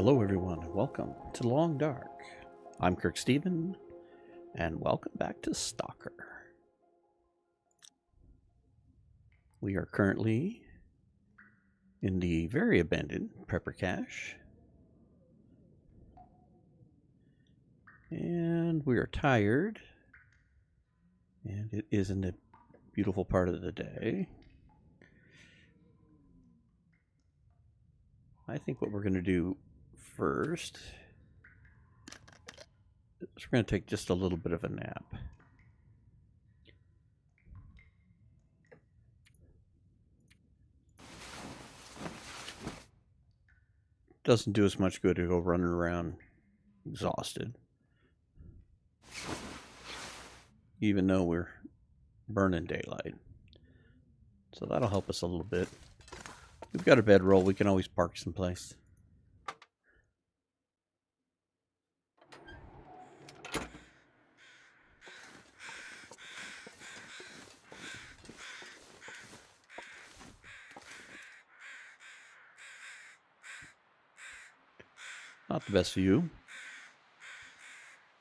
Hello everyone, welcome to Long Dark. I'm KirkSteven, and welcome back to Stalker. We are currently in the very abandoned prepper cache. And we are tired. And it isn't a beautiful part of the day. I think what we're going to do first is we're going to take just a little bit of a nap. Doesn't do us much good to go running around exhausted, even though we're burning daylight. So that'll help us a little bit. We've got a bedroll, we can always park someplace. Not the best view.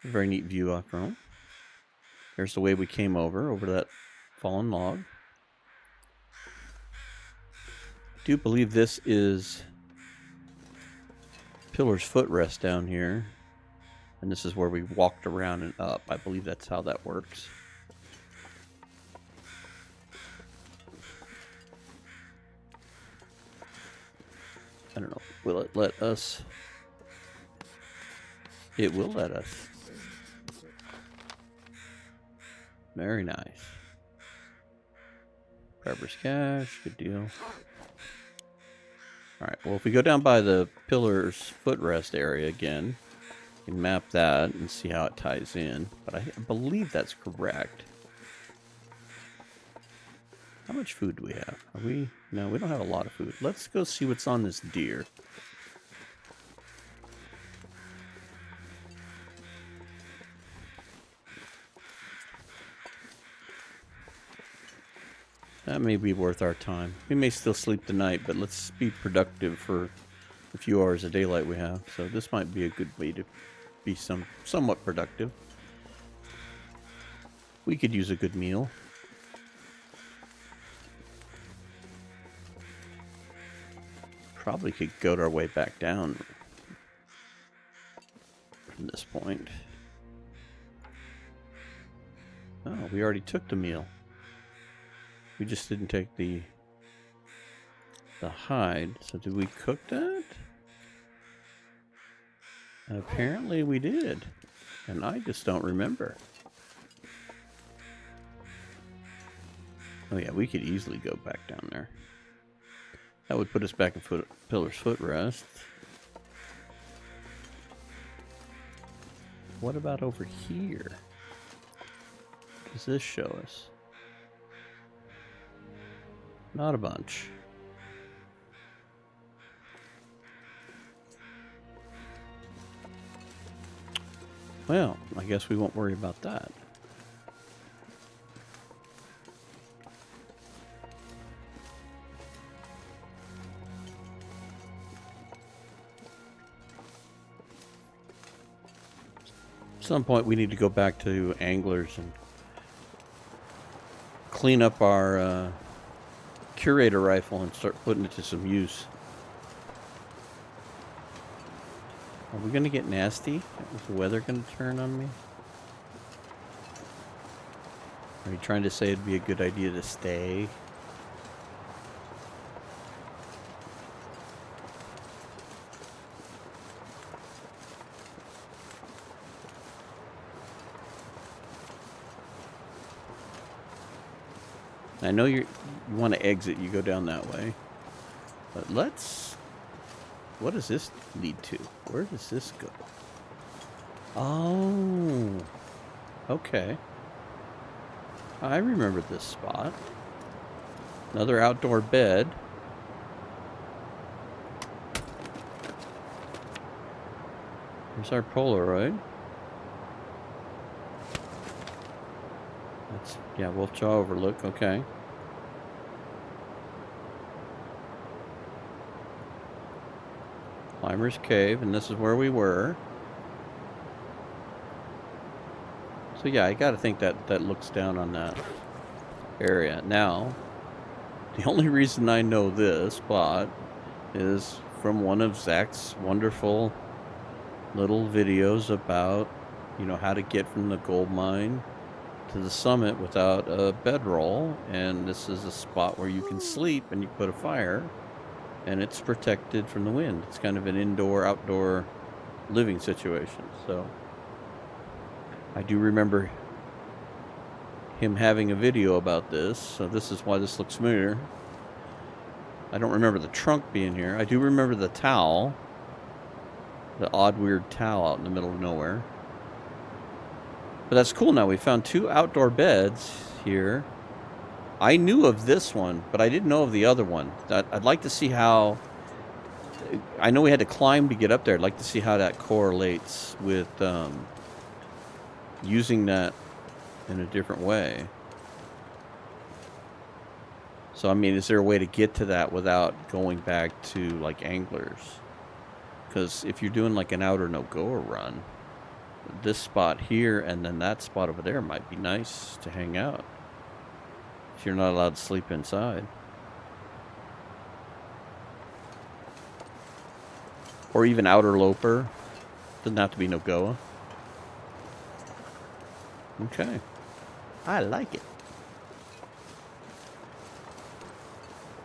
A very neat view after all. There's the way we came over that fallen log. I do believe this is Pillar's footrest down here. And this is where we walked around and up. I believe that's how that works. I don't know. Will it let us? It will let us. Very nice. Prepper's cache. Good deal. Alright, well, if we go down by the Pillar's footrest area again, we can map that and see how it ties in. But I believe that's correct. How much food do we have? No, we don't have a lot of food. Let's go see what's on this deer. That may be worth our time. We may still sleep tonight, but let's be productive for the few hours of daylight we have. So this might be a good way to be somewhat productive. We could use a good meal. Probably could goat our way back down from this point. Oh, we already took the meal. We just didn't take the hide. So did we cook that? Apparently we did. And I just don't remember. Oh yeah, we could easily go back down there. That would put us back in Pillar's footrest. What about over here? What does this show us? Not a bunch. Well, I guess we won't worry about that. At some point we need to go back to Anglers and clean up our curator rifle and start putting it to some use. Are we going to get nasty? Is the weather going to turn on me? Are you trying to say it'd be a good idea to stay? I know you want to exit, you go down that way. But let's... What does this lead to? Where does this go? Oh. Okay. I remember this spot. Another outdoor bed. Here's our Polaroid. That's, yeah, Wolf Jaw Overlook, okay. Climber's Cave, and this is where we were. So yeah, I gotta think that that looks down on that area. Now, the only reason I know this spot is from one of Zach's wonderful little videos about, you know, how to get from the gold mine to the summit without a bedroll. And this is a spot where you can sleep and you put a fire and it's protected from the wind. It's kind of an indoor-outdoor living situation. So I do remember him having a video about this, so this is why this looks familiar. I don't remember the trunk being here. I do remember the towel. The odd, weird towel out in the middle of nowhere. But that's cool now. We found 2 outdoor beds here. I knew of this one, but I didn't know of the other one. I'd like to see how... I know we had to climb to get up there. I'd like to see how that correlates with using that in a different way. So, I mean, is there a way to get to that without going back to, like, anglers? Because if you're doing, like, an outer no-goer run, this spot here and then that spot over there might be nice to hang out. If you're not allowed to sleep inside. Or even outer loper. Doesn't have to be no-goa. Okay. I like it.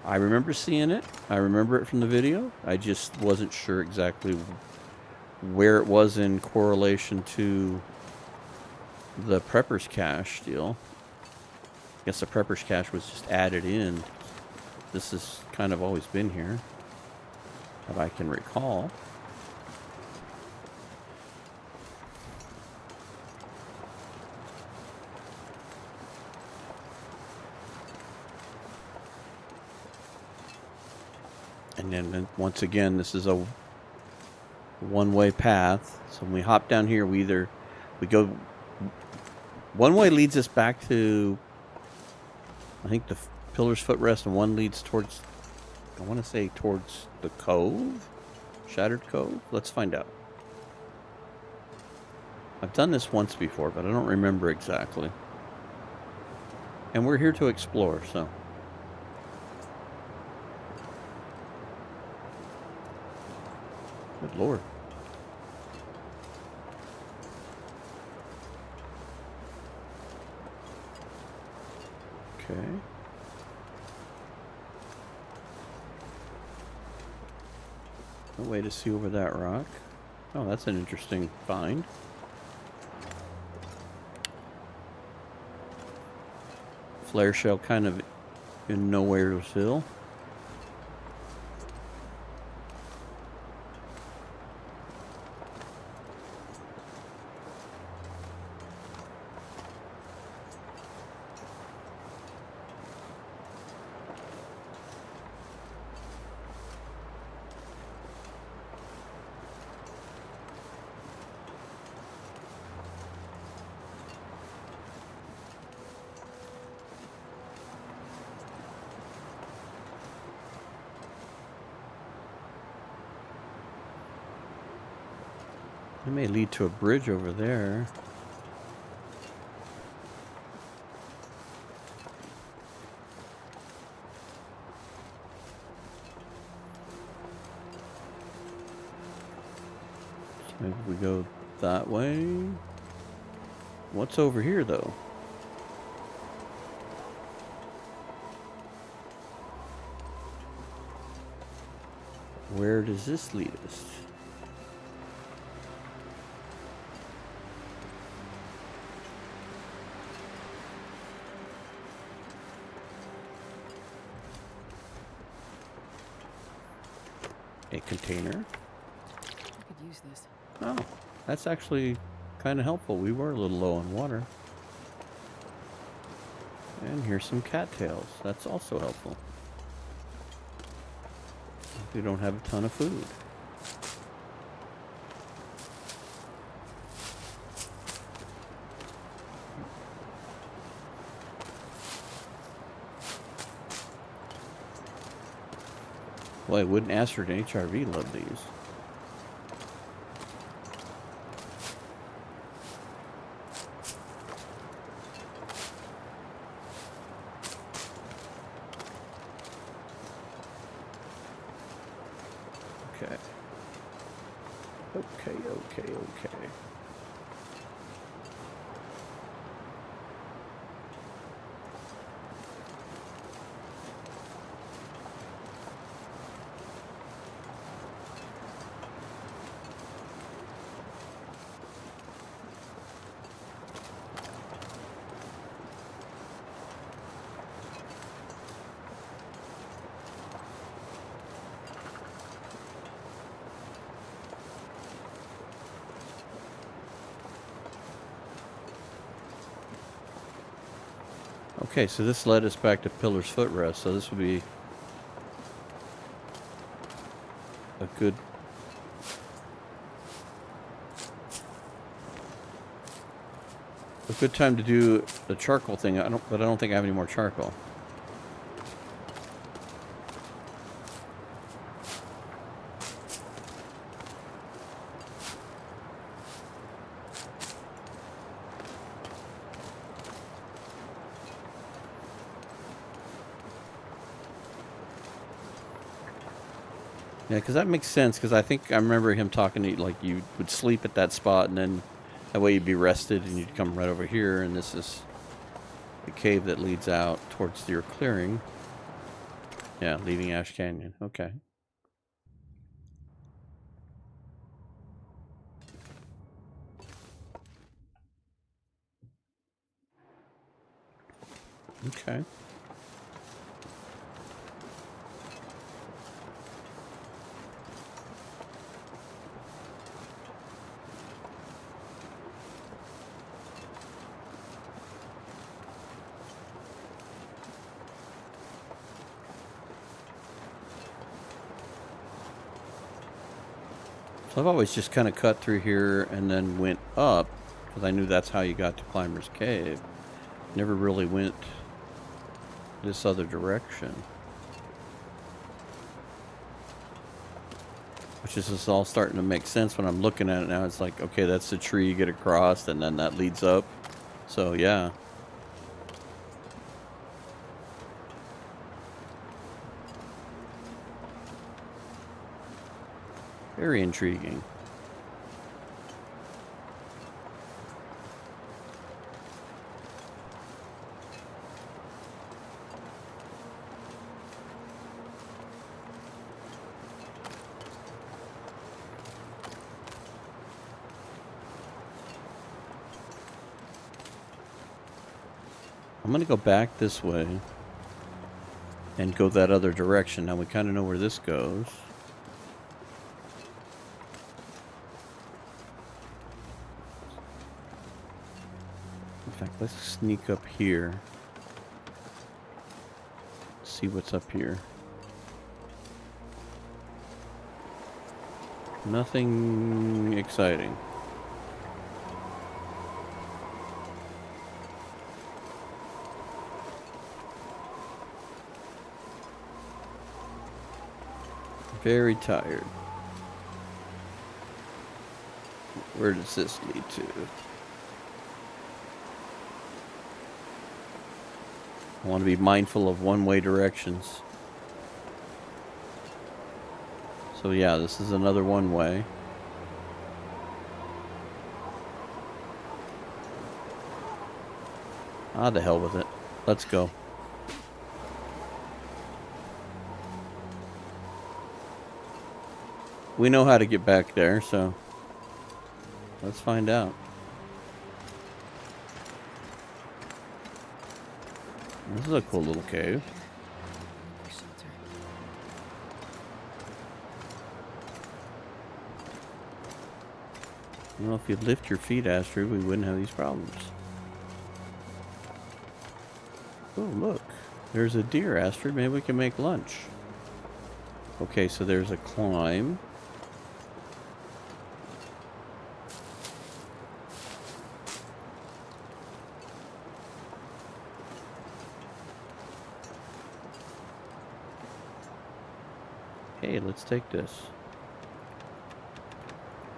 I remember seeing it. I remember it from the video. I just wasn't sure exactly where it was in correlation to the Prepper's Cache deal. I guess the Prepper's Cache was just added in. This has kind of always been here, if I can recall. And then once again, this is a one-way path. So when we hop down here, we go... One way leads us back to, I think, the Pillar's Footrest, and one leads towards, I want to say towards the Cove? Shattered Cove? Let's find out. I've done this once before, but I don't remember exactly. And we're here to explore, so... Good Lord. Okay. No way to see over that rock. Oh, that's an interesting find. Flare shell kind of in Nowheresville. It may lead to a bridge over there. So maybe we go that way. What's over here, though? Where does this lead us? A container. I could use this. Oh, that's actually kind of helpful. We were a little low on water. And here's some cattails. That's also helpful. We don't have a ton of food. Boy, wouldn't Astrid and HRV love these? Okay. Okay. Okay, so this led us back to Pillar's Footrest, so this would be a good time to do the charcoal thing. But I don't think I have any more charcoal. Yeah, because that makes sense, because I think I remember him talking to you, like you would sleep at that spot, and then that way you'd be rested, and you'd come right over here, and this is the cave that leads out towards your clearing. Yeah, leaving Ash Canyon. Okay. Okay. So I've always just kind of cut through here and then went up, because I knew that's how you got to Climber's Cave. Never really went this other direction. Which is just all starting to make sense when I'm looking at it now. It's like, okay, that's the tree you get across, and then that leads up. So, yeah. Very intriguing. I'm going to go back this way and go that other direction. Now we kind of know where this goes. In fact, let's sneak up here. See what's up here. Nothing exciting. Very tired. Where does this lead to? I want to be mindful of one-way directions. So yeah, this is another one-way. Ah, the hell with it. Let's go. We know how to get back there, so let's find out. This is a cool little cave. Well, if you'd lift your feet, Astrid, we wouldn't have these problems. Oh, look. There's a deer, Astrid. Maybe we can make lunch. Okay, so there's a climb. Hey, let's take this.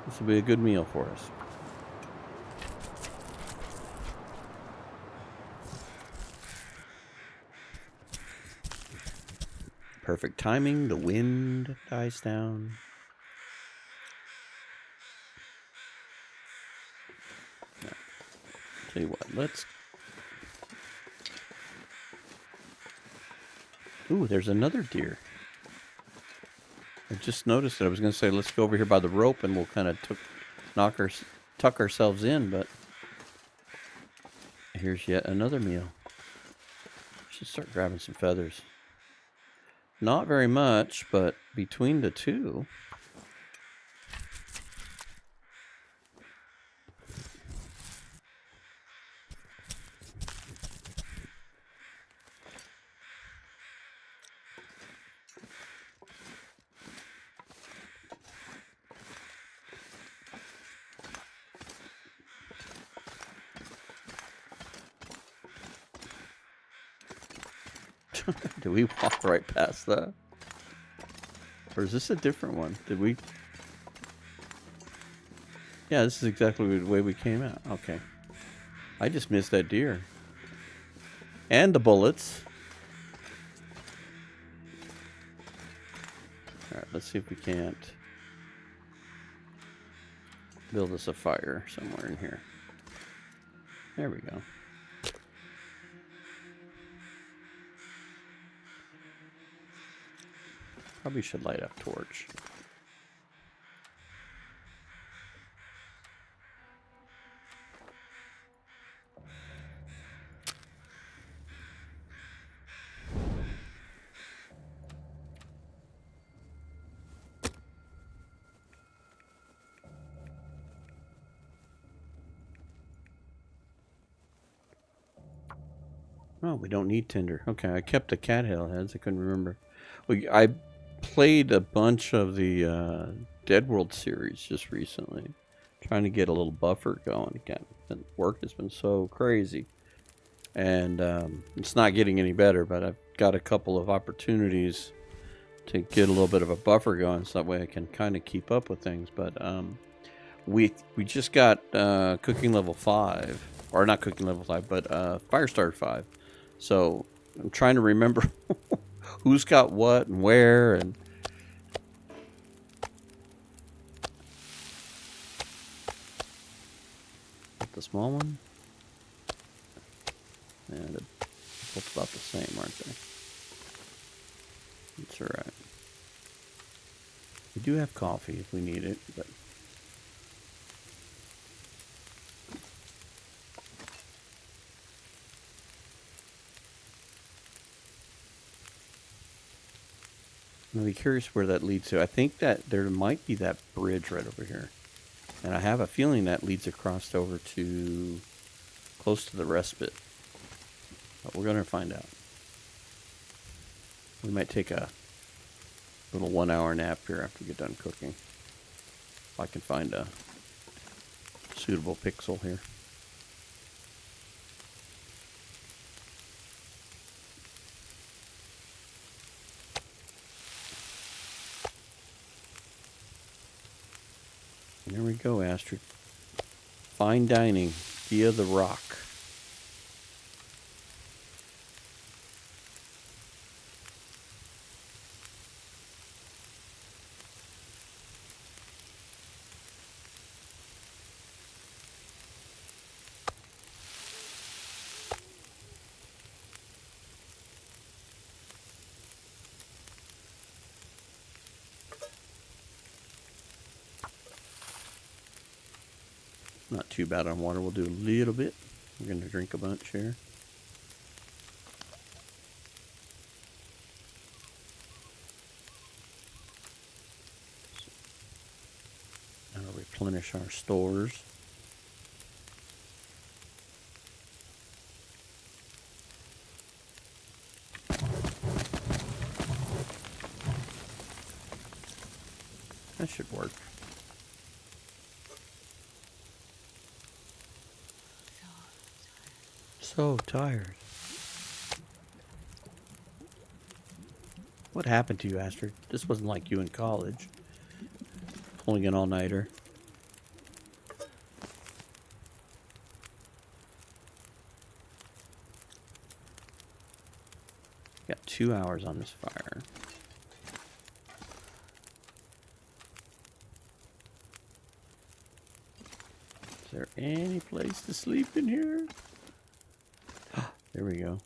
This will be a good meal for us. Perfect timing. The wind dies down. Tell you what, let's... Ooh, there's another deer. I just noticed it. I was going to say, let's go over here by the rope and we'll kind of tuck ourselves in, but here's yet another meal. Should start grabbing some feathers. Not very much, but between the two... Did we walk right past that? Or is this a different one? Did we... Yeah, this is exactly the way we came out. Okay. I just missed that deer. And the bullets. Alright, let's see if we can't build us a fire somewhere in here. There we go. Probably should light up torch. Oh, we don't need tinder. Okay, I kept the cattail heads. I couldn't remember. I played a bunch of the Dead World series just recently, trying to get a little buffer going again. And work has been so crazy, and it's not getting any better. But I've got a couple of opportunities to get a little bit of a buffer going, so that way I can kind of keep up with things. But we just got cooking level 5, or not cooking level 5, but Firestarter 5. So I'm trying to remember who's got what and where, and the small one. And they're both about the same, aren't they? That's all right. We do have coffee if we need it, but I'm be curious where that leads to. I think that there might be that bridge right over here. And I have a feeling that leads across over to close to the respite. But we're going to find out. We might take a little 1-hour nap here after we get done cooking. If I can find a suitable pixel here. There we go, Astrid. Fine dining via the rock. Not too bad on water. We'll do a little bit. We're going to drink a bunch here. Now replenish our stores. That should work. So tired. What happened to you, Astrid? This wasn't like you in college. Pulling an all-nighter. Got 2 hours on this fire. Is there any place to sleep in here? There we go.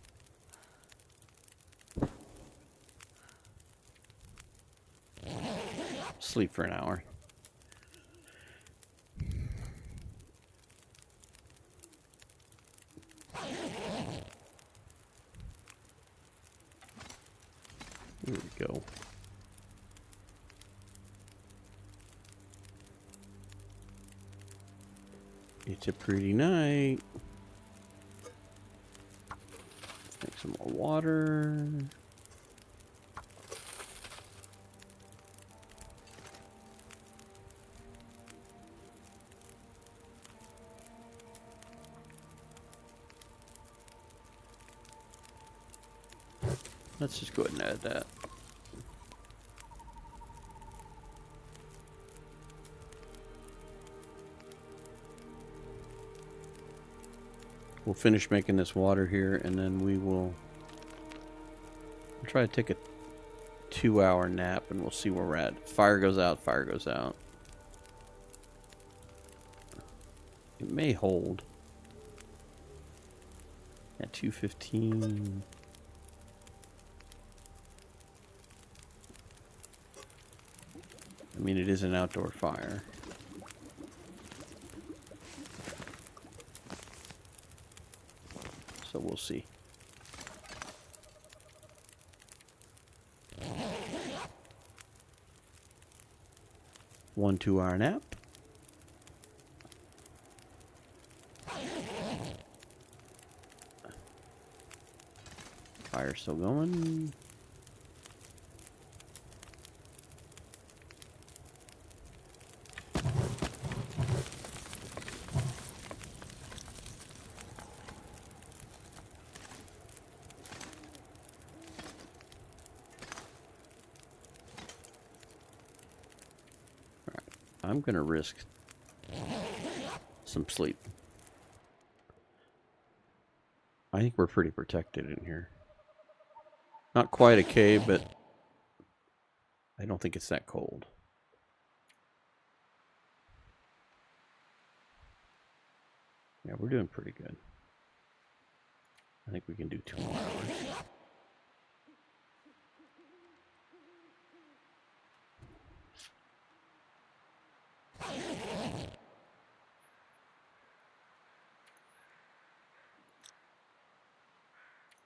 Sleep for an hour. Here we go. It's a pretty night. Let's make some more water. Let's just go ahead and add that. We'll finish making this water here, and then we will try to take a 2-hour nap, and we'll see where we're at. Fire goes out, fire goes out. It may hold at 2:15. I mean, it is an outdoor fire. So we'll see. One 2-hour nap. Fire's still going. I'm gonna risk some sleep. I think we're pretty protected in here. Not quite a cave, but I don't think it's that cold. Yeah, we're doing pretty good. I think we can do 2 more hours.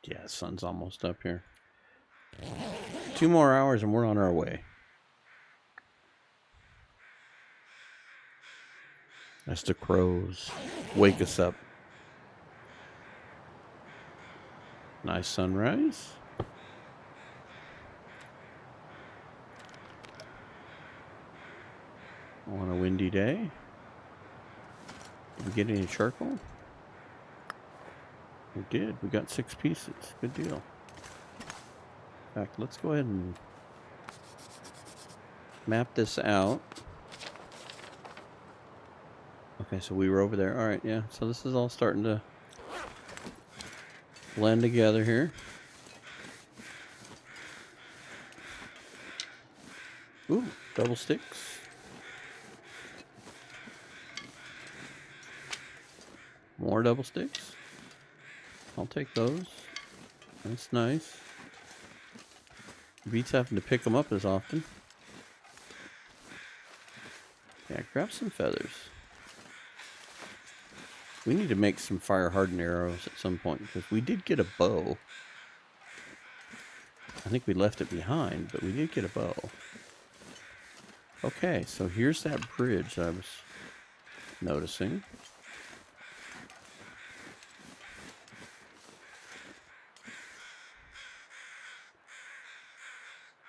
Yeah, the sun's almost up here. 2 more hours and we're on our way. That's the crows. Wake us up. Nice sunrise. On a windy day. Did we get any charcoal? We did. We got 6 pieces. Good deal. In fact, let's go ahead and map this out. Okay, so we were over there. Alright, yeah. So this is all starting to blend together here. Ooh, double sticks. More double sticks. I'll take those. That's nice. Beats having to pick them up as often. Yeah, grab some feathers. We need to make some fire hardened arrows at some point because we did get a bow. I think we left it behind, but we did get a bow. Okay, so here's that bridge I was noticing.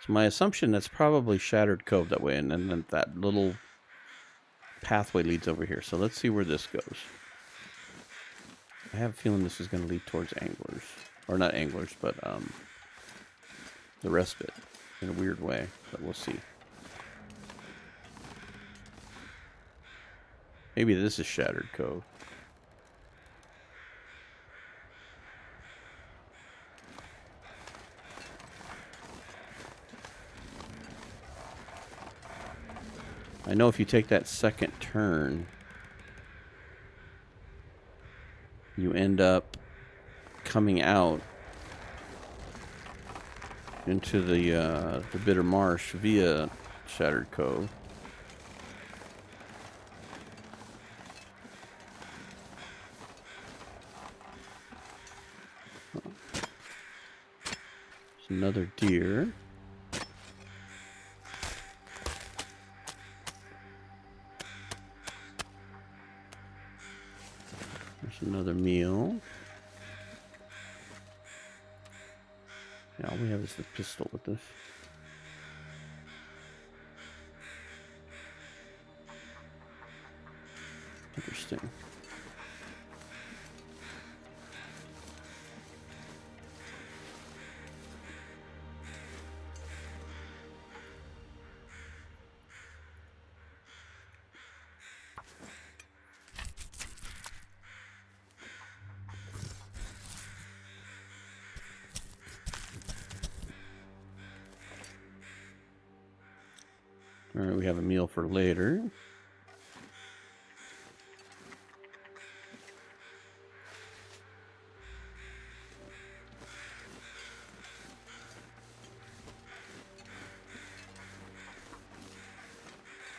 So my assumption that's probably Shattered Cove that way, and then that little pathway leads over here. So let's see where this goes. I have a feeling this is going to lead towards anglers. Or not anglers, but the respite in a weird way. But we'll see. Maybe this is Shattered Cove. I know if you take that second turn, you end up coming out into the Bitter Marsh via Shattered Cove. There's another deer. There's another meal. Yeah, all we have is the pistol with us. Interesting. All right, we have a meal for later.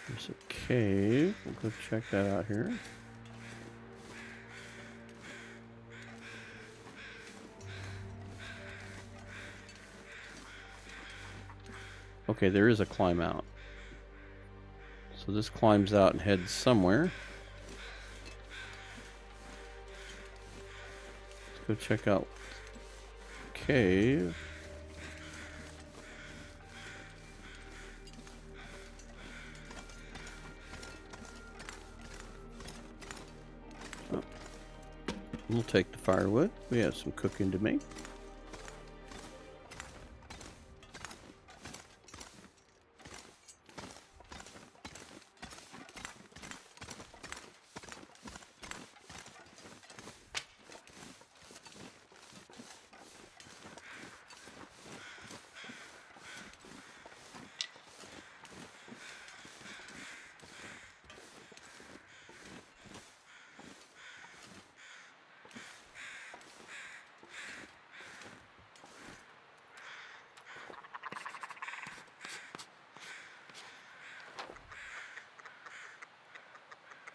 There's a cave. We'll go check that out here. Okay, there is a climb out. So this climbs out and heads somewhere. Let's go check out cave. Oh. We'll take the firewood. We have some cooking to make.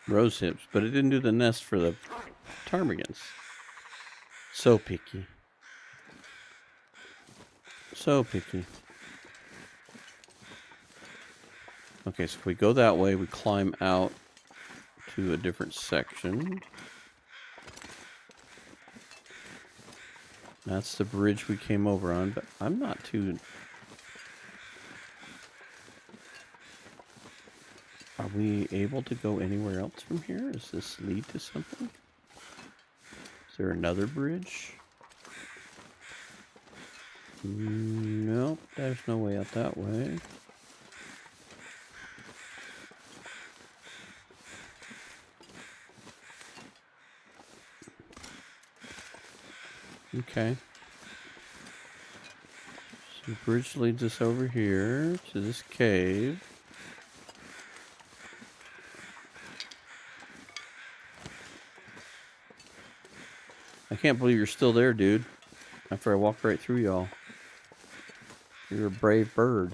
Rose hips, but it didn't do the nest for the ptarmigans. So picky. So picky. Okay, so if we go that way, we climb out to a different section. That's the bridge we came over on, but I'm not too... Are we able to go anywhere else from here? Does this lead to something? Is there another bridge? Nope, there's no way out that way. Okay. So the bridge leads us over here to this cave. I can't believe you're still there, dude. After I walked right through y'all. You're a brave bird.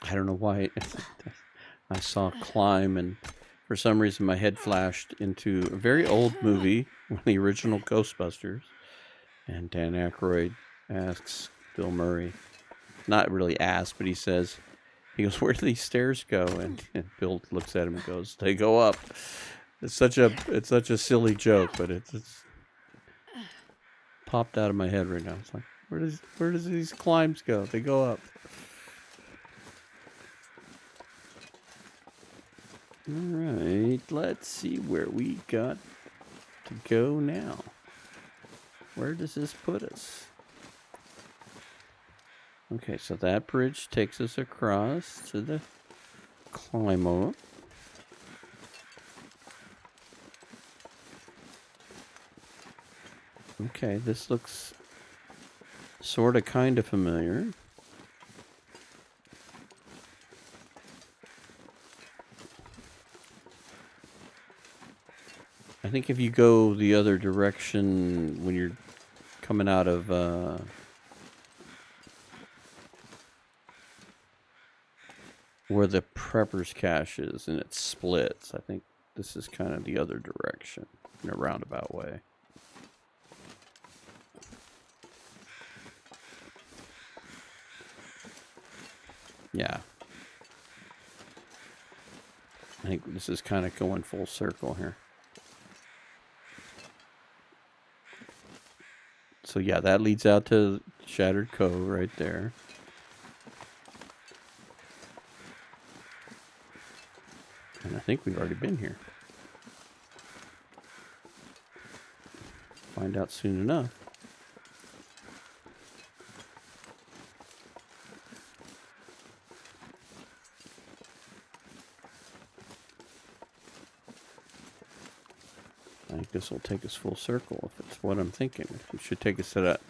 I don't know why I saw climb, and for some reason my head flashed into a very old movie, one of the original Ghostbusters, and Dan Aykroyd asks Bill Murray, not really asks, but he goes, where do these stairs go? And Bill looks at him and goes, they go up. It's such a silly joke, but it's popped out of my head right now. It's like, where does these climbs go? They go up. Alright, let's see where we got to go now. Where does this put us? Okay, so that bridge takes us across to the climb up. Okay, this looks sort of kind of familiar. I think if you go the other direction when you're coming out of where the prepper's cache is and it splits, I think this is kind of the other direction in a roundabout way. Yeah. I think this is kind of going full circle here. So yeah, that leads out to Shattered Cove right there. And I think we've already been here. Find out soon enough. I think this will take us full circle if it's what I'm thinking. It should take us to that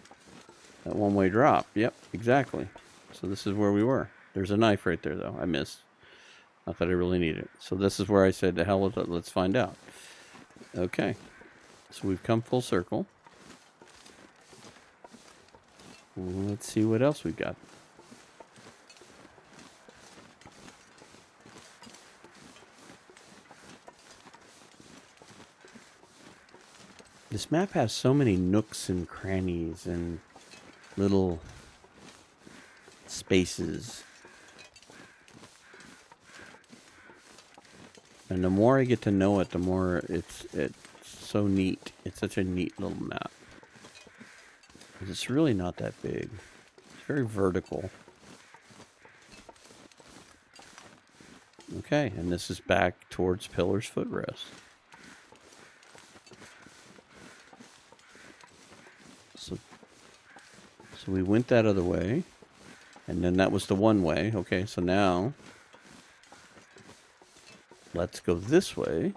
one-way drop. Yep, exactly. So this is where we were. There's a knife right there, though. I missed. Not that I really need it. So this is where I said, to hell with it, let's find out. Okay. So we've come full circle. Let's see what else we've got. This map has so many nooks and crannies and little spaces. And the more I get to know it, the more it's so neat. It's such a neat little map. It's really not that big. It's very vertical. Okay, and this is back towards Pillar's Footrest. So we went that other way, and then that was the one way. Okay, so now let's go this way.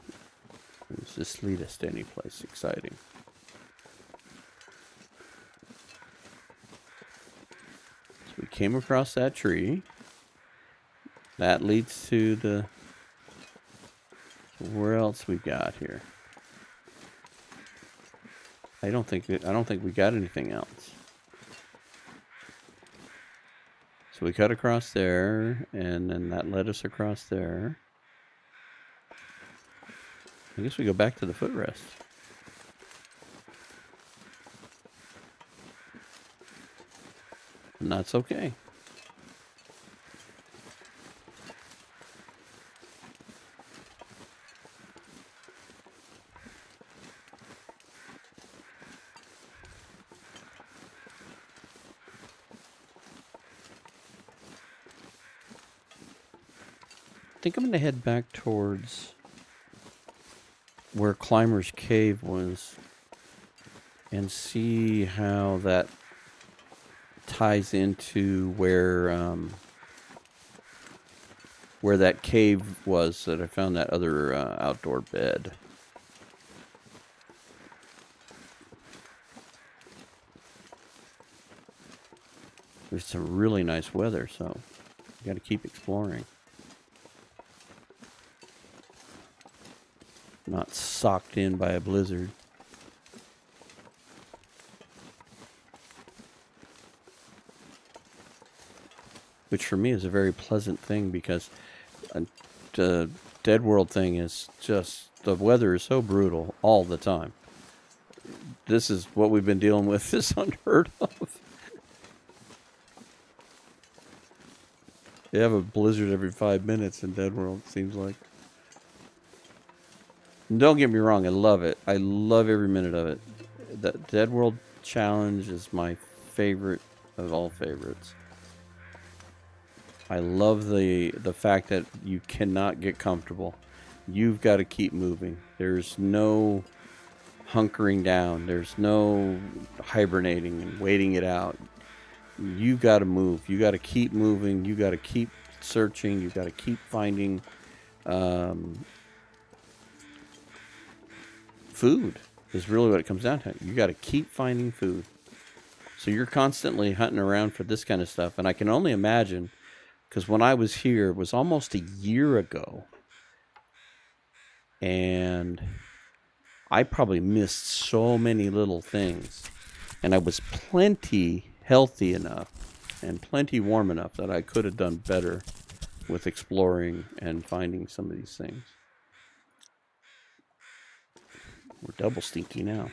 Does this lead us to any place exciting? So we came across that tree. That leads to the... Where else we got here? I don't think we got anything else. So we cut across there, and then that led us across there. I guess we go back to the footrest. And that's okay. I think I'm going to head back towards where Climber's Cave was and see how that ties into where that cave was that I found that other outdoor bed. There's some really nice weather, so you got to keep exploring. Not socked in by a blizzard. Which for me is a very pleasant thing because the Dead World thing is just, the weather is so brutal all the time. This is what we've been dealing with. This is unheard of. They have a blizzard every 5 minutes in Dead World, it seems like. And don't get me wrong, I love it. I love every minute of it. The Dead World challenge is my favorite of all favorites. I love the fact that you cannot get comfortable. You've got to keep moving. There's no hunkering down. There's no hibernating and waiting it out. You got to move. You got to keep moving. You got to keep searching. You got to keep finding food. is really what it comes down to. You got to keep finding food. So you're constantly hunting around for this kind of stuff. And I can only imagine, because when I was here, it was almost a year ago. And I probably missed so many little things. And I was plenty healthy enough and plenty warm enough that I could have done better with exploring and finding some of these things. We're double stinky now.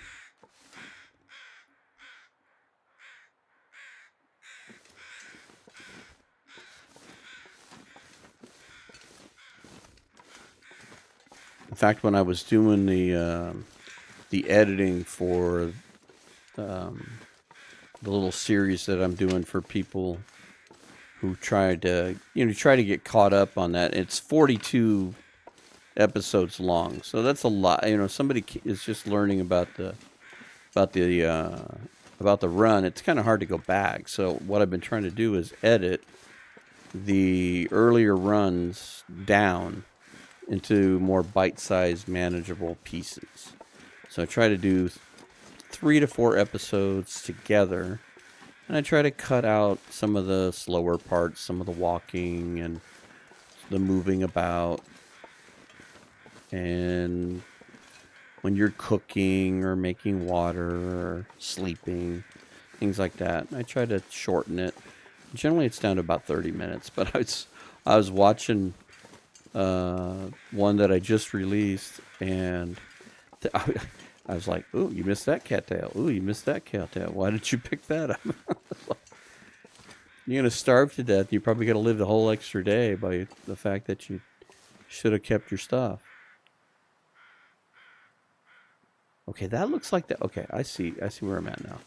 In fact, when I was doing the editing for the little series that I'm doing for people who tried to, try to get caught up on that, it's 42 episodes long, so that's a lot. Somebody is just learning about the run. It's kind of hard to go back. So what I've been trying to do is edit the earlier runs down into more bite-sized, manageable pieces. So I try to do 3 to 4 episodes together, and I try to cut out some of the slower parts, some of the walking and the moving about. And when you're cooking or making water or sleeping, things like that, I try to shorten it. Generally, it's down to about 30 minutes, but I was watching one that I just released, and I was like, "Ooh, you missed that cattail. Ooh, you missed that cattail. Why did you pick that up?" You're gonna starve to death. You're probably gonna live the whole extra day by the fact that you should have kept your stuff. Okay, that looks like that. Okay, I see where I'm at now. All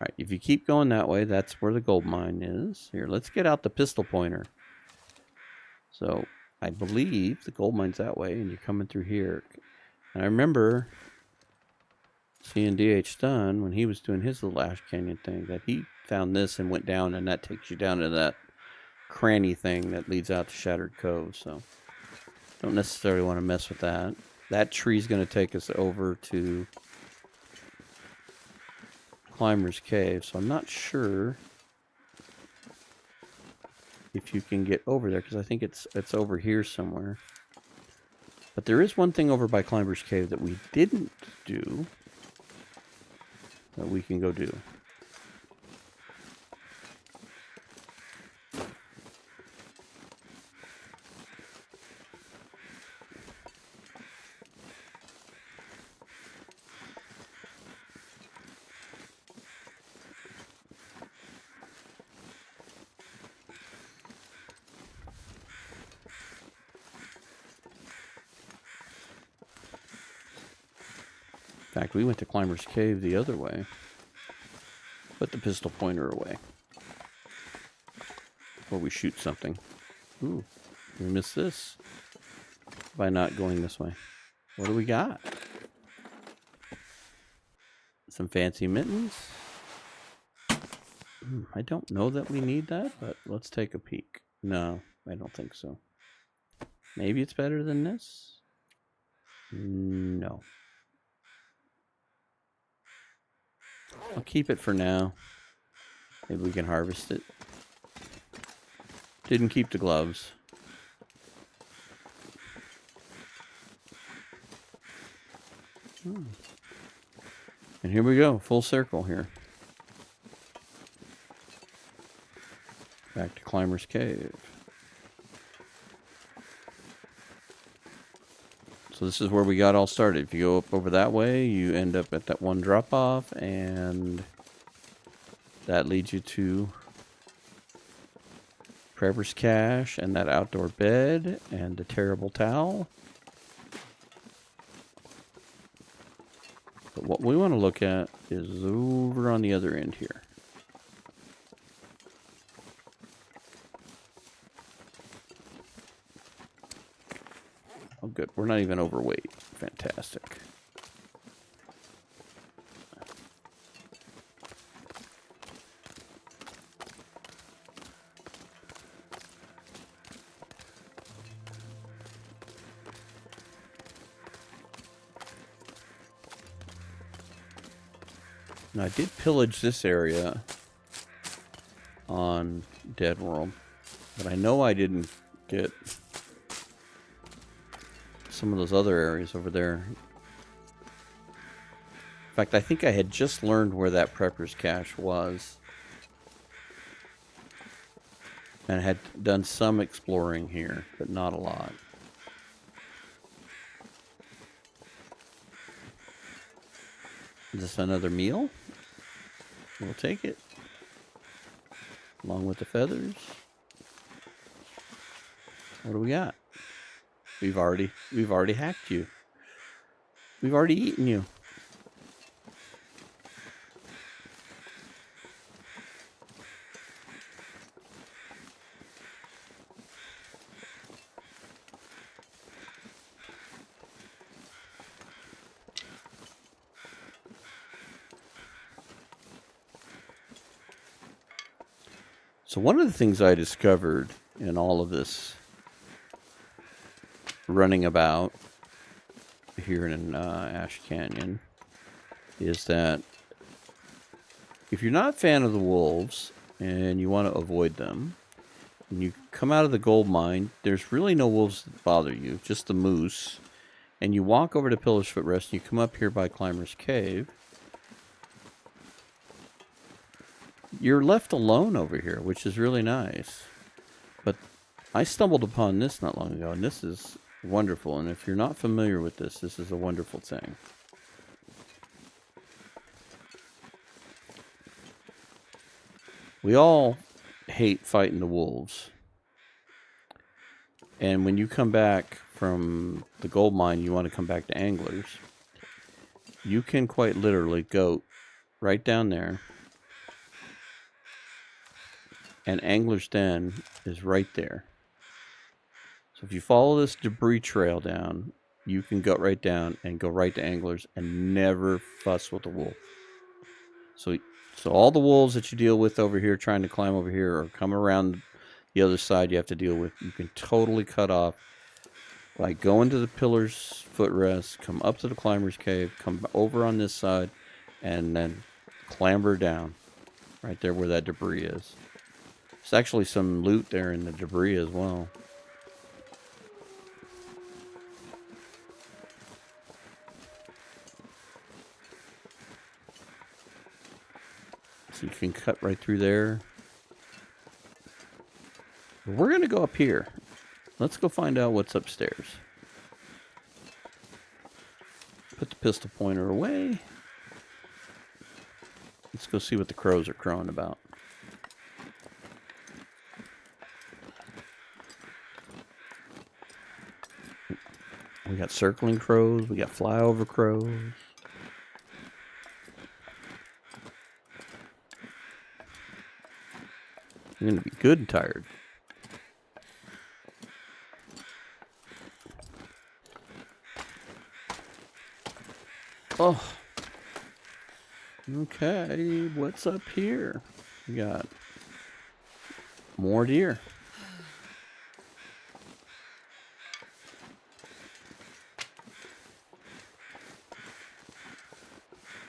right, if you keep going that way, that's where the gold mine is. Here, let's get out the pistol pointer. So I believe the gold mine's that way, and you're coming through here. And I remember seeing DH Dunn when he was doing his little Ash Canyon thing, that he found this and went down, and that takes you down to that cranny thing that leads out to Shattered Cove. So don't necessarily want to mess with that. That tree's going to take us over to Climber's Cave, so I'm not sure if you can get over there, because I think it's over here somewhere. But there is one thing over by Climber's Cave that we didn't do that we can go do. In fact, we went to Climber's Cave the other way. Put the pistol pointer away before we shoot something. Ooh, we missed this by not going this way. What do we got? Some fancy mittens. I don't know that we need that, but let's take a peek. No, I don't think so. Maybe it's better than this? No. I'll keep it for now. Maybe we can harvest it. Didn't keep the gloves. And here we go, full circle here. Back to Climber's Cave. So this is where we got all started. If you go up over that way, you end up at that one drop off, and that leads you to Trevor's Cache and that outdoor bed and the terrible towel. But what we want to look at is over on the other end here. Oh, good. We're not even overweight. Fantastic. Now, I did pillage this area on Dead World, but I know I didn't get some of those other areas over there. In fact, I think I had just learned where that prepper's cache was. And I had done some exploring here, but not a lot. Is this another meal? We'll take it. Along with the feathers. What do we got? We've already hacked you. We've already eaten you. So one of the things I discovered in all of this running about here in Ash Canyon is that if you're not a fan of the wolves and you want to avoid them, and you come out of the gold mine, there's really no wolves that bother you, just the moose. And you walk over to Pillar's Footrest and you come up here by Climber's Cave. You're left alone over here, which is really nice. But I stumbled upon this not long ago, and this is wonderful. And if you're not familiar with this, this is a wonderful thing. We all hate fighting the wolves. And when you come back from the gold mine, you want to come back to Anglers. You can quite literally go right down there. And Angler's Den is right there. So if you follow this debris trail down, you can go right down and go right to Anglers and never fuss with the wolf. So all the wolves that you deal with over here trying to climb over here or come around the other side you have to deal with, you can totally cut off by going to the Pillar's Footrest, come up to the Climber's Cave, come over on this side, and then clamber down right there where that debris is. There's actually some loot there in the debris as well. So you can cut right through there. We're going to go up here. Let's go find out what's upstairs. Put the pistol pointer away. Let's go see what the crows are crowing about. We got circling crows. We got flyover crows. You're going to be good and tired. Oh. Okay, what's up here? We got more deer.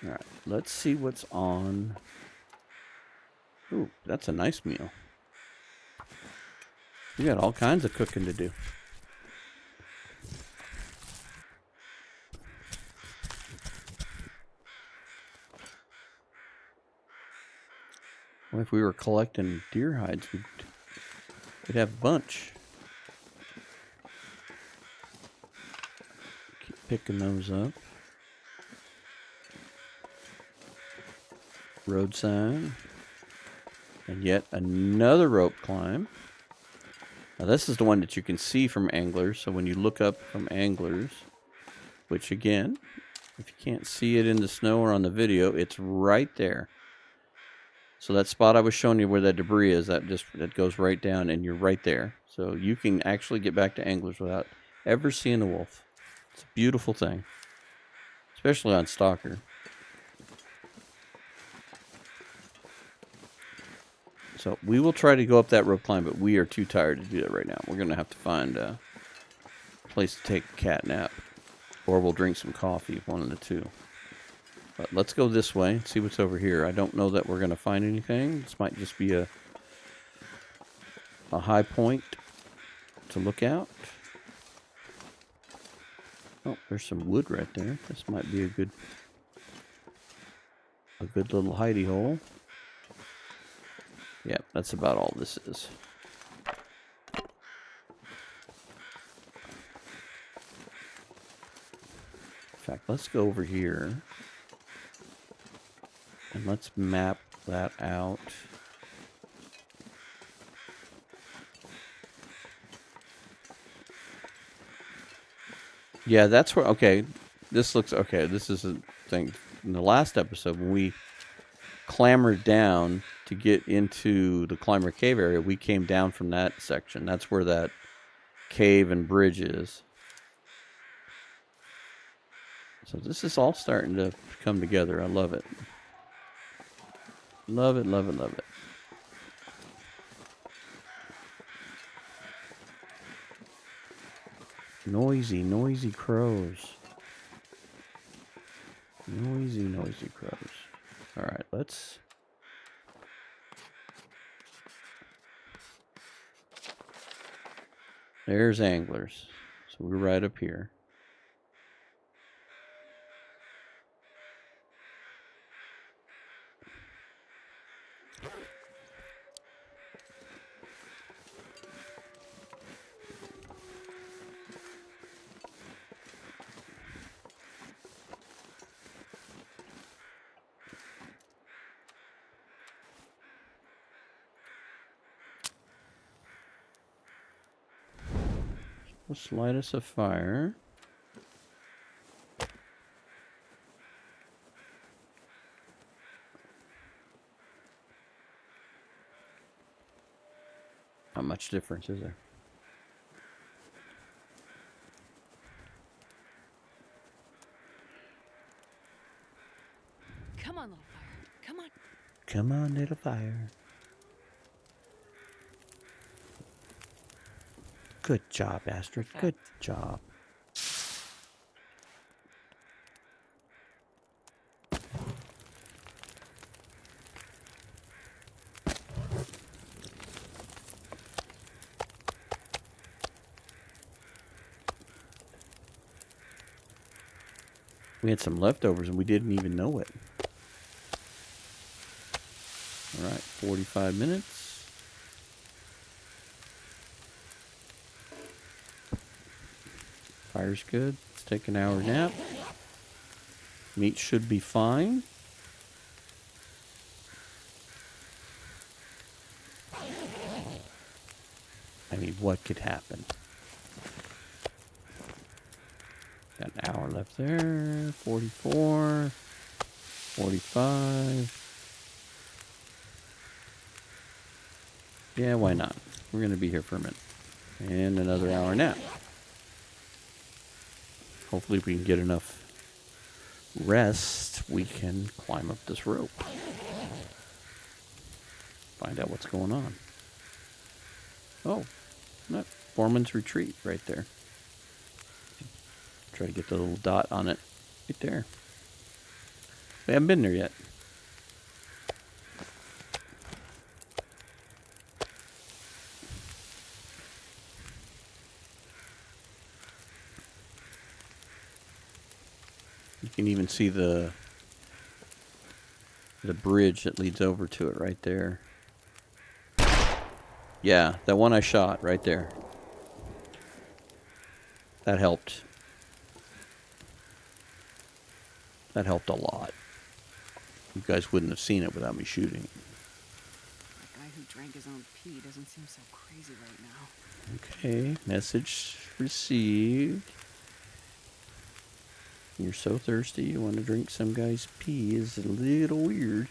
All right, let's see what's on. Ooh, that's a nice meal. We got all kinds of cooking to do. Well, if we were collecting deer hides, we'd have a bunch. Keep picking those up. Road sign. And yet another rope climb. Now this is the one that you can see from Anglers. So when you look up from Anglers, which again, if you can't see it in the snow or on the video, it's right there. So that spot I was showing you where that debris is, that goes right down and you're right there. So you can actually get back to Anglers without ever seeing a wolf. It's a beautiful thing. Especially on Stalker. So we will try to go up that rope climb, but we are too tired to do that right now. We're going to have to find a place to take a cat nap. Or we'll drink some coffee, one of the two. But let's go this way and see what's over here. I don't know that we're going to find anything. This might just be a high point to look out. Oh, there's some wood right there. This might be a good little hidey hole. Yeah, that's about all this is. In fact, let's go over here and let's map that out. Yeah, that's where, okay, this looks, okay, this is a thing. In the last episode, when we clambered down to get into the climber cave area, we came down from that section. That's where that cave and bridge is. So this is all starting to come together. I love it. Love it, love it, love it. Noisy, noisy crows. Noisy, noisy crows. Alright, let's... There's anglers. So we're right up here. Let's light us a fire. Not much difference, is there? Come on, little fire. Come on. Come on, little fire. Good job, Astrid. Good job. We had some leftovers and we didn't even know it. Alright, 45 minutes. Fire's good. Let's take an hour nap. Meat should be fine. I mean, what could happen? Got an hour left there. 44. 45. Yeah, why not? We're going to be here for a minute. And another hour nap. Hopefully we can get enough rest, we can climb up this rope. Find out what's going on. Oh, that Foreman's Retreat right there. Try to get the little dot on it right there. We haven't been there yet. You can even see the bridge that leads over to it right there. Yeah, that one I shot right there. That helped. That helped a lot. You guys wouldn't have seen it without me shooting. The guy who drank his own pee doesn't seem so crazy right now. Okay, message received. You're so thirsty, you want to drink some guy's pee is a little weird.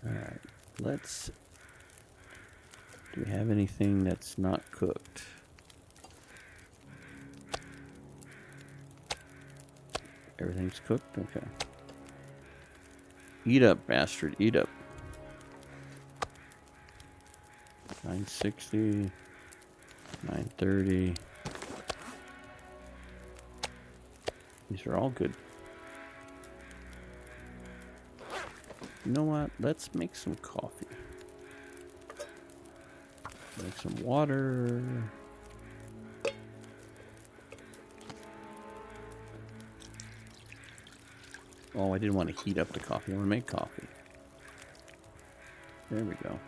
Alright, let's... Do we have anything that's not cooked? Everything's cooked? Okay. Eat up, bastard. Eat up. 960. 930. These are all good. You know what? Let's make some coffee. Make some water. Oh, I didn't want to heat up the coffee. I want to make coffee. There we go.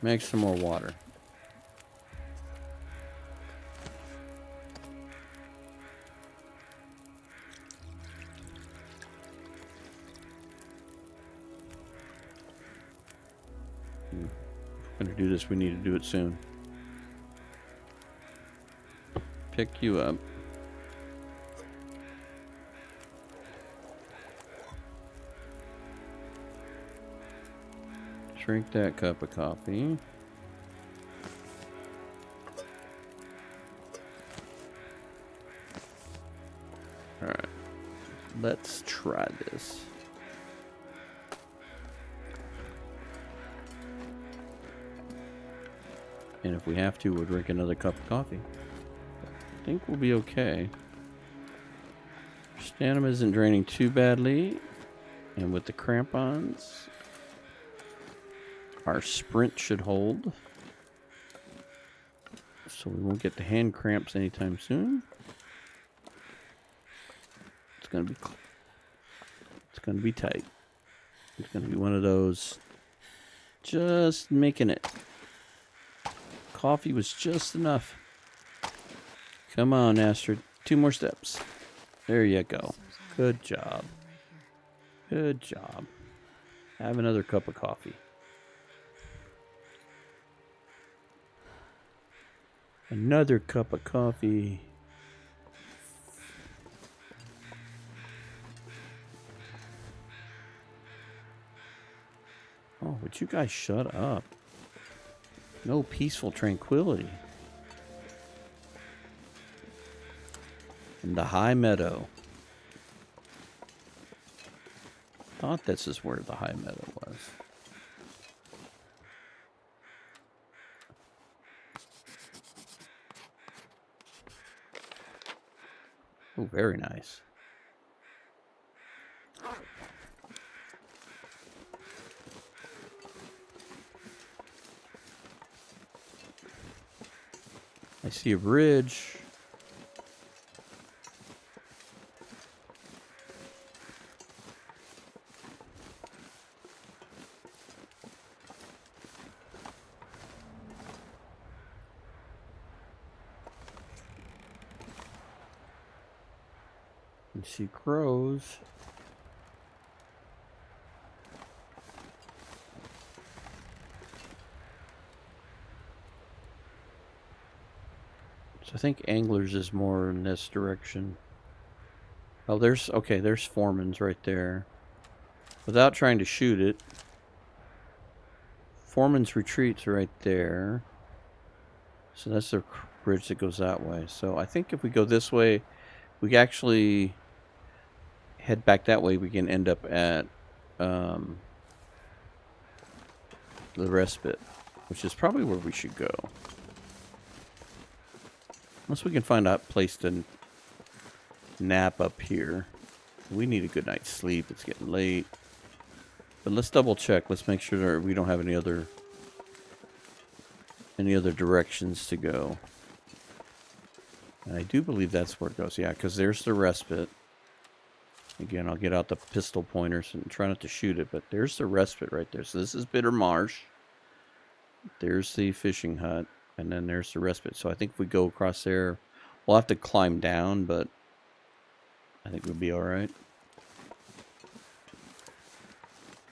Make some more water. If we're going to do this, we need to do it soon. Pick you up. Drink that cup of coffee. Alright. Let's try this. And if we have to, we'll drink another cup of coffee. I think we'll be okay. Stamina isn't draining too badly. And with the crampons, our sprint should hold. So we won't get the hand cramps anytime soon. It's gonna be tight. It's gonna be one of those just making it. Coffee was just enough. Come on, Astrid. 2 more steps. There you go. Good job. Good job. Have another cup of coffee. Another cup of coffee. Oh, would you guys shut up? No peaceful tranquility. In the high meadow. Thought this is where the high meadow was. Oh, very nice. I see a bridge. I see crows. So I think anglers is more in this direction. Oh, there's Foreman's right there. Without trying to shoot it. Foreman's retreat's right there. So that's the bridge that goes that way. So I think if we go this way, we actually head back that way. We can end up at the respite, which is probably where we should go. Unless we can find a place to nap up here. We need a good night's sleep. It's getting late. But let's double check. Let's make sure that we don't have any other directions to go. And I do believe that's where it goes. Yeah, because there's the respite. Again, I'll get out the pistol pointers and try not to shoot it, but there's the respite right there. So this is Bitter Marsh. There's the fishing hut, and then there's the respite. So I think if we go across there, we'll have to climb down, but I think we'll be alright.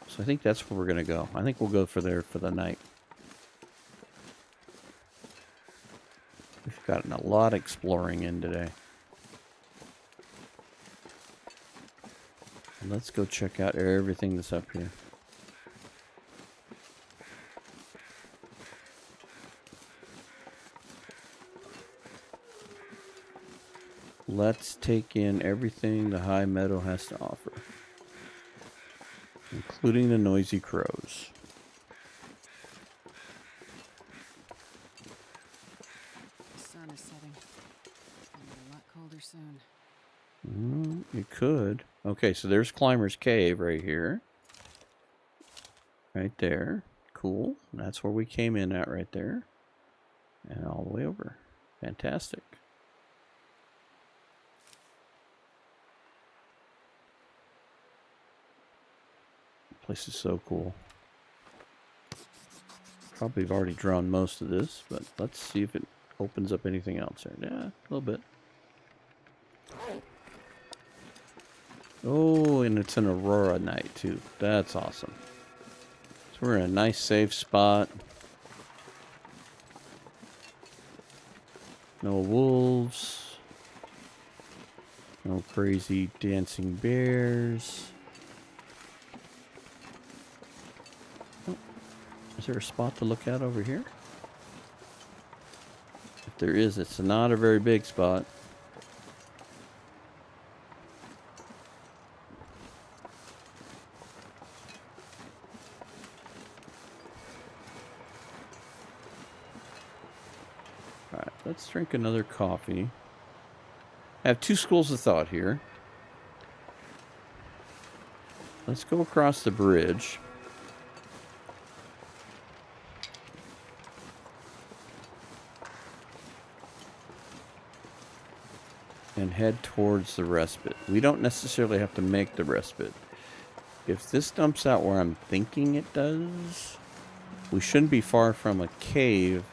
So I think that's where we're going to go. I think we'll go for there for the night. We've gotten a lot of exploring in today. And let's go check out everything that's up here. Let's take in everything the high meadow has to offer, including the noisy crows. The sun is setting. It's gonna be a lot colder soon. It could. Okay, so there's Climber's Cave right here. Right there. Cool. That's where we came in at right there. And all the way over. Fantastic. Place is so cool. Probably have already drawn most of this, but let's see if it opens up anything else here. Yeah, a little bit. Oh, and it's an aurora night too. That's awesome. So we're in a nice safe spot. No wolves. No crazy dancing bears. Is there a spot to look at over here? If there is, it's not a very big spot. Alright, let's drink another coffee. I have two schools of thought here. Let's go across the bridge. And head towards the respite. We don't necessarily have to make the respite. If this dumps out where I'm thinking it does, we shouldn't be far from a cave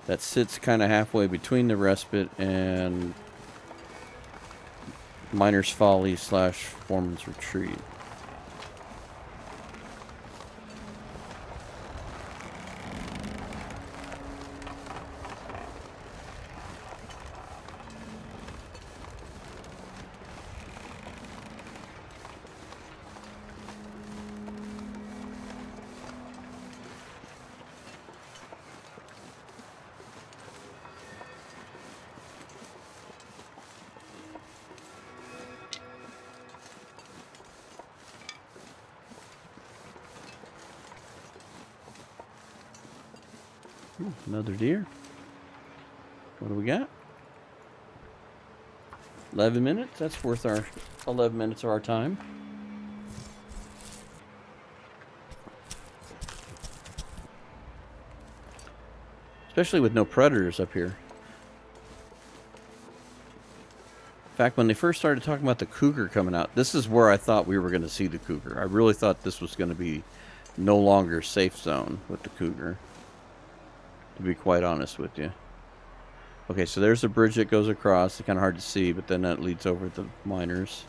that sits kind of halfway between the respite and Miner's Folly / Foreman's Retreat. Ooh, another deer. What do we got? 11 minutes. That's worth our 11 minutes of our time. Especially with no predators up here. In fact, when they first started talking about the cougar coming out, this is where I thought we were going to see the cougar. I really thought this was going to be no longer safe zone with the cougar, to be quite honest with you. Okay, so there's a bridge that goes across. It's kind of hard to see, but then that leads over to the miners.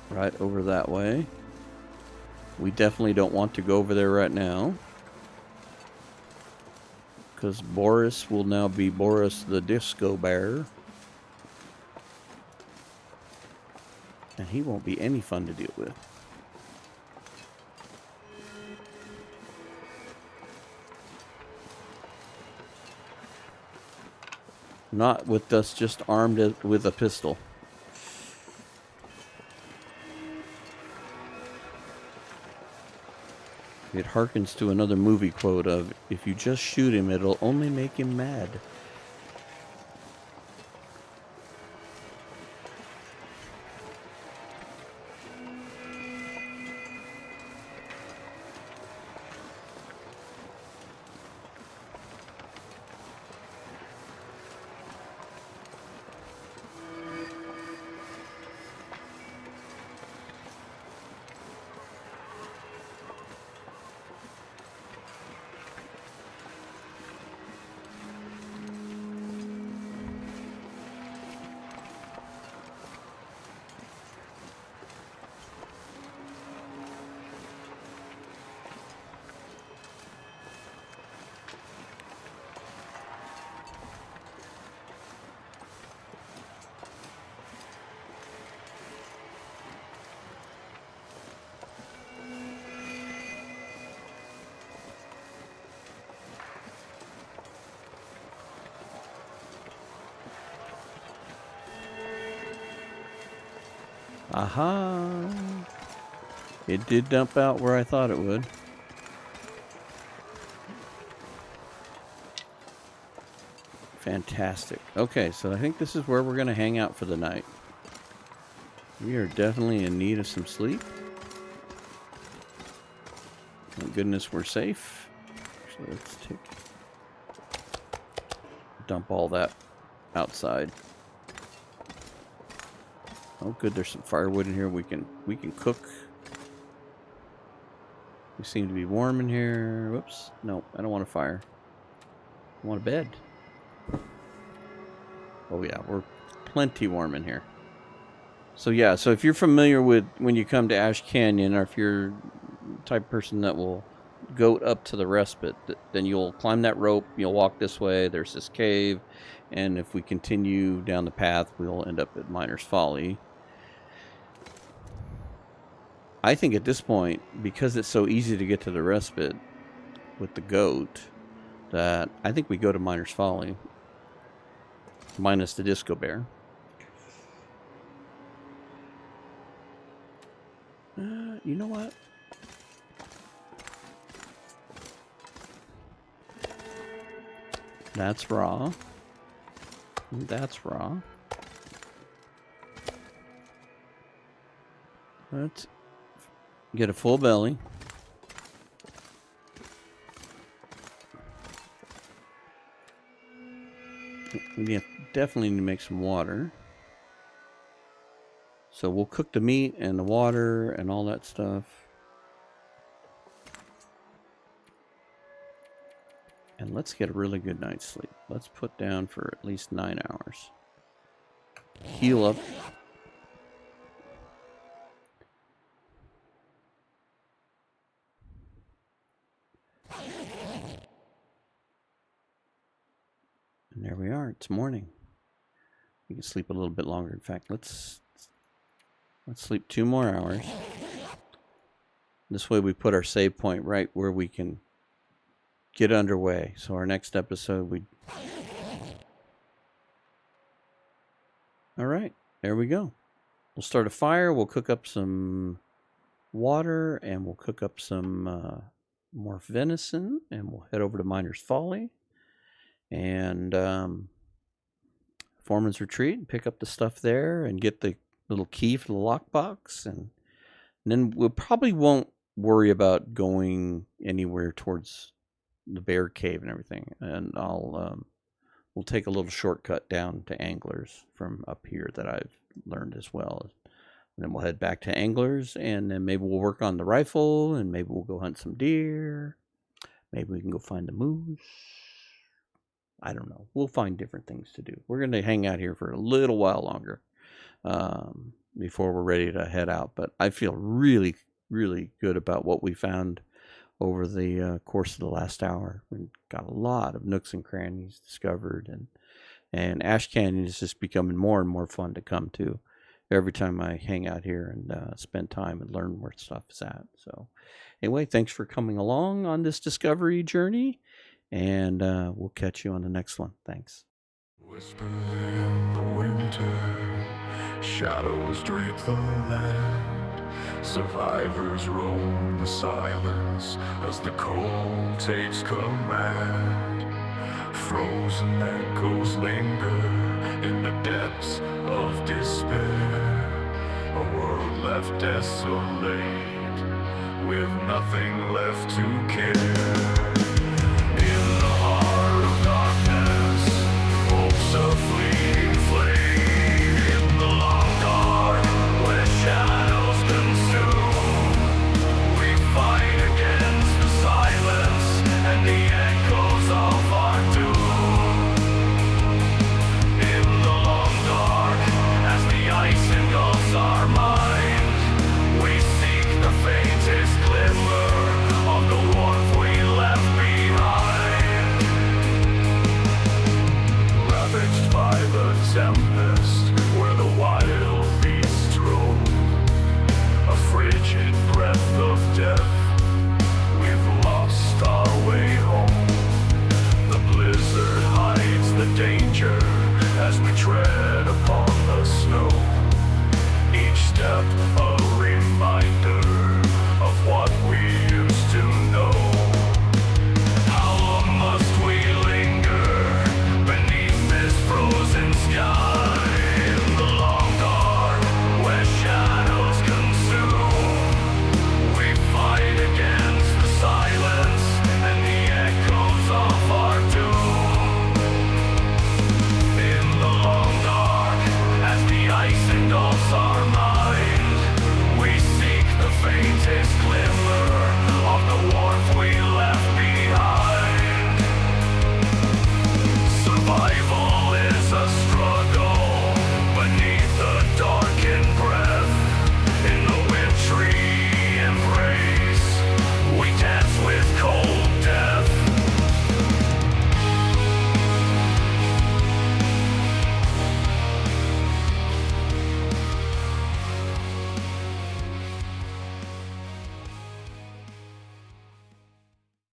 Right over that way. We definitely don't want to go over there right now, because Boris will now be Boris the Disco Bear. And he won't be any fun to deal with. Not with us just armed with a pistol. It harkens to another movie quote of, if you just shoot him, it'll only make him mad. Aha! It did dump out where I thought it would. Fantastic. Okay, so I think this is where we're going to hang out for the night. We are definitely in need of some sleep. Thank goodness we're safe. So let's dump all that outside. Oh, good. There's some firewood in here. We can cook. We seem to be warm in here. Whoops. No, I don't want a fire. I want a bed. Oh yeah, we're plenty warm in here. So yeah, so if you're familiar with when you come to Ash Canyon, or if you're the type of person that will go up to the respite, then you'll climb that rope, you'll walk this way, there's this cave, and if we continue down the path, we'll end up at Miner's Folly. I think at this point, because it's so easy to get to the respite with the goat, that I think we go to Miner's Folly, minus the disco bear. You know what? That's raw. That's raw. Let's get a full belly. We definitely need to make some water. So we'll cook the meat and the water and all that stuff. And let's get a really good night's sleep. Let's put down for at least 9 hours. Heal up. And there we are. It's morning. We can sleep a little bit longer. In fact, let's sleep 2 more hours. This way we put our save point right where we can get underway. So our next episode, all right, there we go. We'll start a fire. We'll cook up some water, and we'll cook up some more venison, and we'll head over to Miner's Folly and Foreman's Retreat, pick up the stuff there, and get the little key for the lockbox, and then we probably won't worry about going anywhere towards the bear cave and everything, and we'll take a little shortcut down to Anglers from up here that I've learned as well, and then we'll head back to Anglers, and then maybe we'll work on the rifle, and maybe we'll go hunt some deer, maybe we can go find the moose. I don't know. We'll find different things to do. We're going to hang out here for a little while longer before we're ready to head out. But I feel really, really good about what we found over the course of the last hour. We got a lot of nooks and crannies discovered. And Ash Canyon is just becoming more and more fun to come to every time I hang out here and spend time and learn where stuff is at. So anyway, thanks for coming along on this discovery journey. And we'll catch you on the next one. Thanks. Whisper in the winter, shadows drape the land. Survivors roam the silence as the cold takes command. Frozen echoes linger in the depths of despair. A world left desolate with nothing left to care.